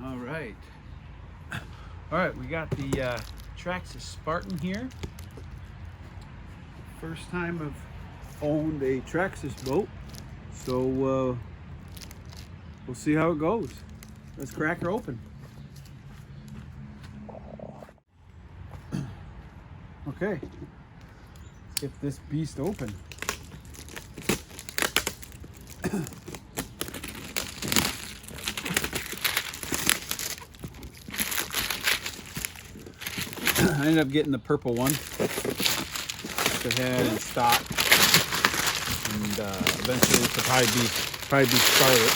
All right. All right, we got the Traxxas Spartan here. First time I've owned a Traxxas boat, so we'll see how it goes. Let's crack her open. Okay, let's get this beast open. I ended up getting the purple one that had in stock, and eventually it could probably be scarlet.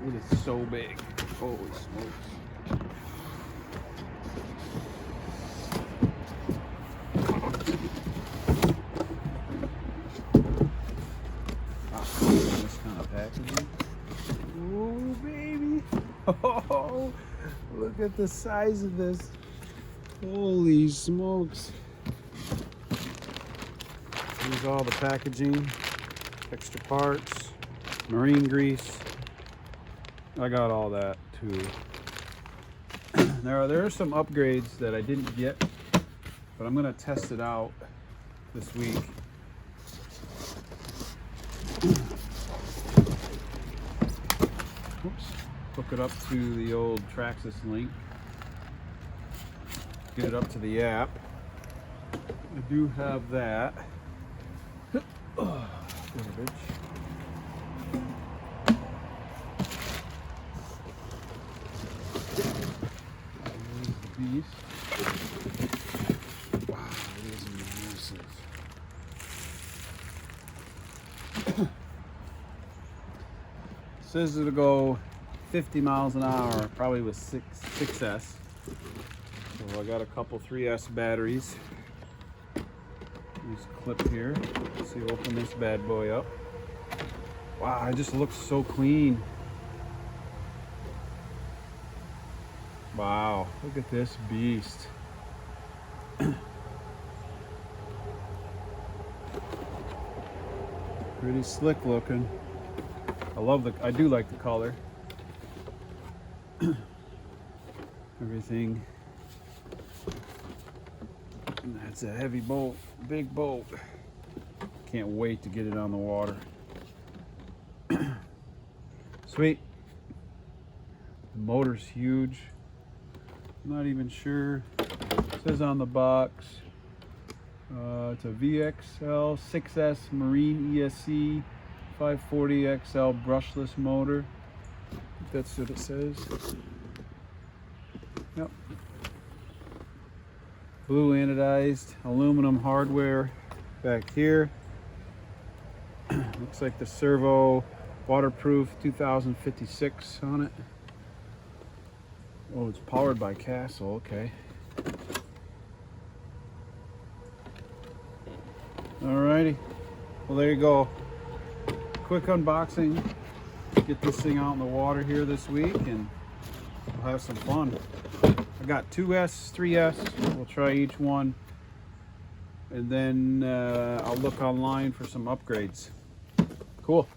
It is so big. Holy smokes. This kind of packaging. Oh, baby. Oh, look at the size of this. Holy smokes. Here's all the packaging, extra parts, marine grease. I got all that too. There are some upgrades that I didn't get, but I'm gonna test it out this week. Oops. Hook it up to the old Traxxas link. Get it up to the app. I do have that. Garbage. There's the beast. Wow, it is massive. Says it'll go 50 miles an hour, probably with 6S. So I got a couple 3S batteries. This clip here. Let's see, open this bad boy up. Wow, it just looks so clean. Wow, look at this beast. Pretty slick looking. I do like the color. Everything. And that's a heavy boat, big boat. Can't wait to get it on the water. Sweet. The motor's huge. I'm not even sure. It says on the box. It's a VXL 6S Marine ESC 540XL brushless motor. I think that's what it says. Yep. Blue anodized aluminum hardware back here. Looks like the servo waterproof 2056 on it. Oh, it's powered by Castle. Okay. Alrighty. Well, there you go. Quick unboxing. Get this thing out in the water here this week and we'll have some fun. I got 2S, 3S. We'll try each one. And then I'll look online for some upgrades. Cool.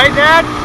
right, Dad?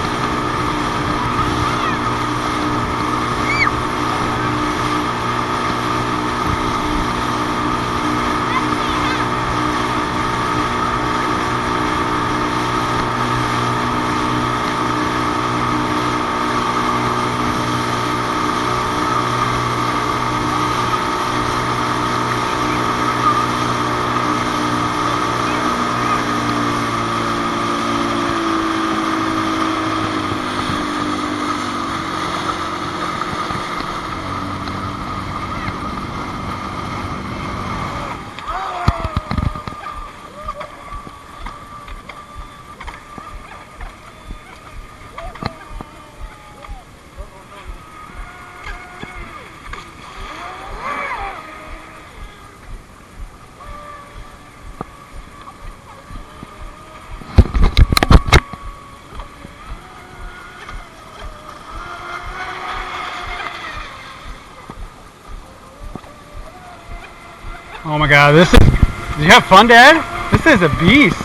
Oh my God, this is, did you have fun, Dad? This is a beast.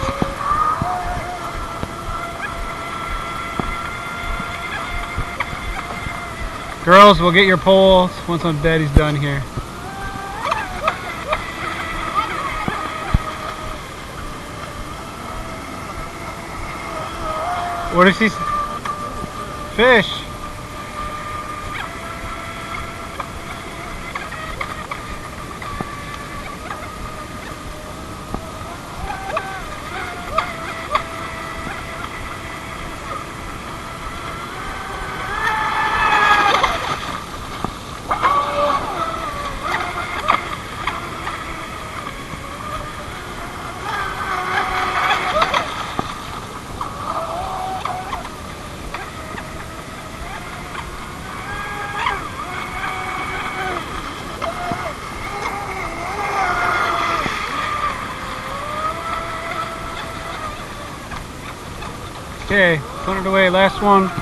Girls, we'll get your poles once Daddy's done here. What is he? Fish. Okay, put it away, last one.